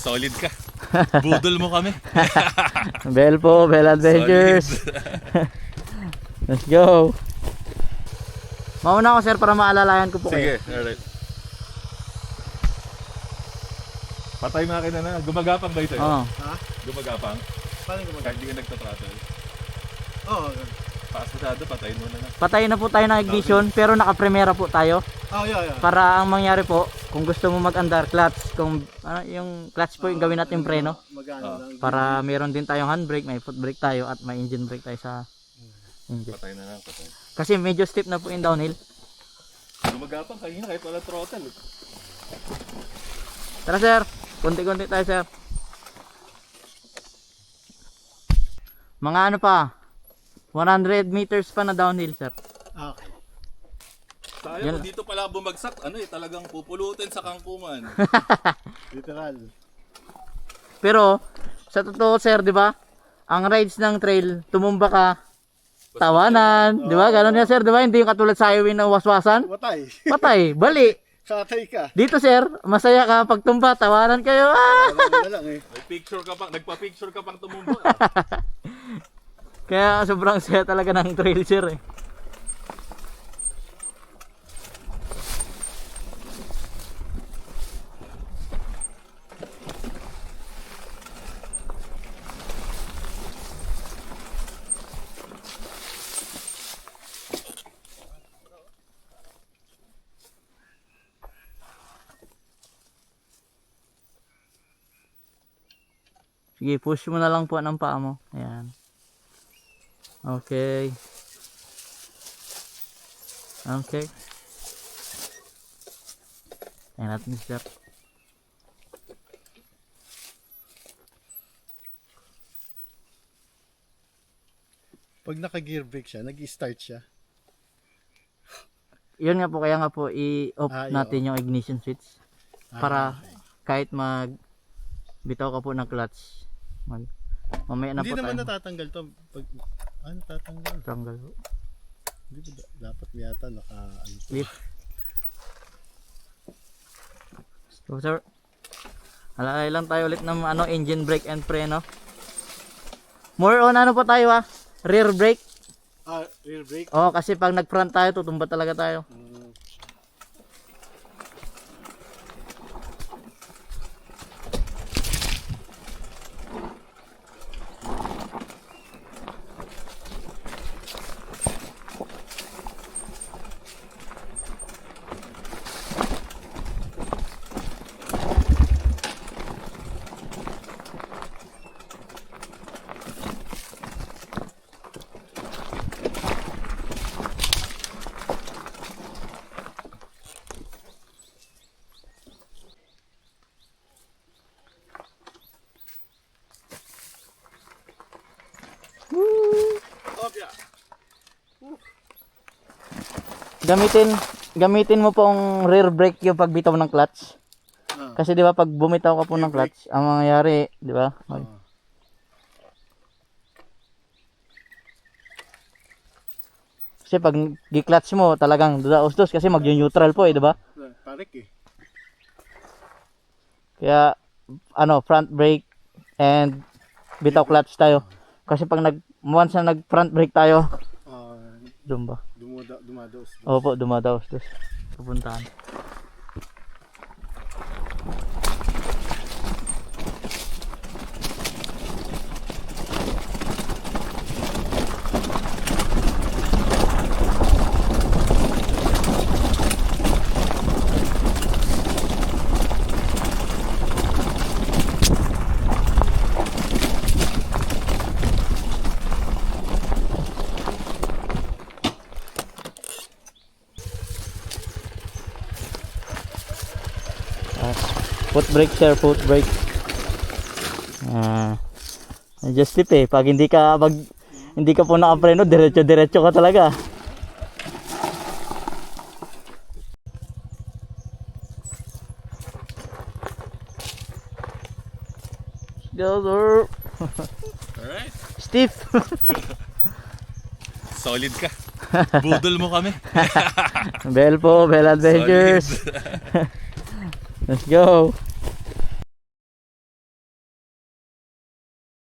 Solid ka. Budol mo kami. Bell po, Bell Adventures. Let's go. Mauna ako sir para maalalayan ko po kayo. Sige, alright. Patay makina na. Gumagapang ba ito? Oo. Ha? Gumagapang? Paano ko Kahit di ka nagtatravel. Oo. Pasado, patayin mo na. Patay na po tayo ng ignition pero naka-primera po tayo. Oh, yeah. Para ang mangyari po, kung gusto mo mag-under clutch, kung ano, yung clutch po yung gawin natin preno. Magano lang. Para meron din tayong handbrake, may foot brake tayo at may engine brake tayo sa engine. Patay na lang, patay. Kasi medyo steep na po yung downhill. Gumagapang kanina kahit wala throttle. Tara sir, konti-konti tayo sir. Mga ano pa, 100 meters pa na downhill sir. Okay. Sayang, dito pala bumagsak. Ano talagang pupulutin sa kangkungan. Literal. Pero sa totoo sir, 'di ba? Ang rides ng trail, tumumba ka, tawanan, 'di ba? Ganun yan sir, 'di ba? Hindi yung katulad sa highway na waswasan. Watay. Patay, bali. Katay ka. Dito sir, masaya ka pag tumba, tawanan kayo. Ah! Wala na lang eh. May picture ka pang, nagpa-picture ka pang tumumba. Kaya sobrang saya talaga ng trail sir eh. Sige, push mo na lang po ng paa mo. Ayan. Okay. Okay. Ayan natin sir. Pag naka-gear brake siya, nag-start siya. Yun nga po, kaya nga po i-off Ah, natin yung ignition switch. Para kahit mag bitaw ka po ng clutch. Mamaya na Hindi po naman tayo. natatanggal to. Pag, natatanggal. Tanggal. Hindi ba dapat yata naka ano to. Lift. So sir, alalay lang tayo ulit ng ano, engine brake and preno. More on ano po tayo rear brake. Rear brake. Oh, kasi pag nag-front tayo, tutumba talaga tayo. Gamitin mo pong rear brake yung pagbitaw ng clutch. Kasi 'di ba pag bumitaw ka po ng clutch, ang mangyayari, 'di ba? Kasi pag gi-clutch mo, talagang daos-dos kasi mag-neutral po 'di ba? Parik eh. Kaya ano, front brake and bitaw clutch tayo. Kasi pag once na nag front brake tayo, dumba. Dumadaos. Opo, dumadaos dos. Pupuntahan. Foot brake sir, foot brake. Just tip eh. Pag hindi ka po nakapreno, diretso ka talaga. Go sir. Alright. Stiff. Solid ka. Budol mo kami. Bell po, Bell Adventures. Let's go.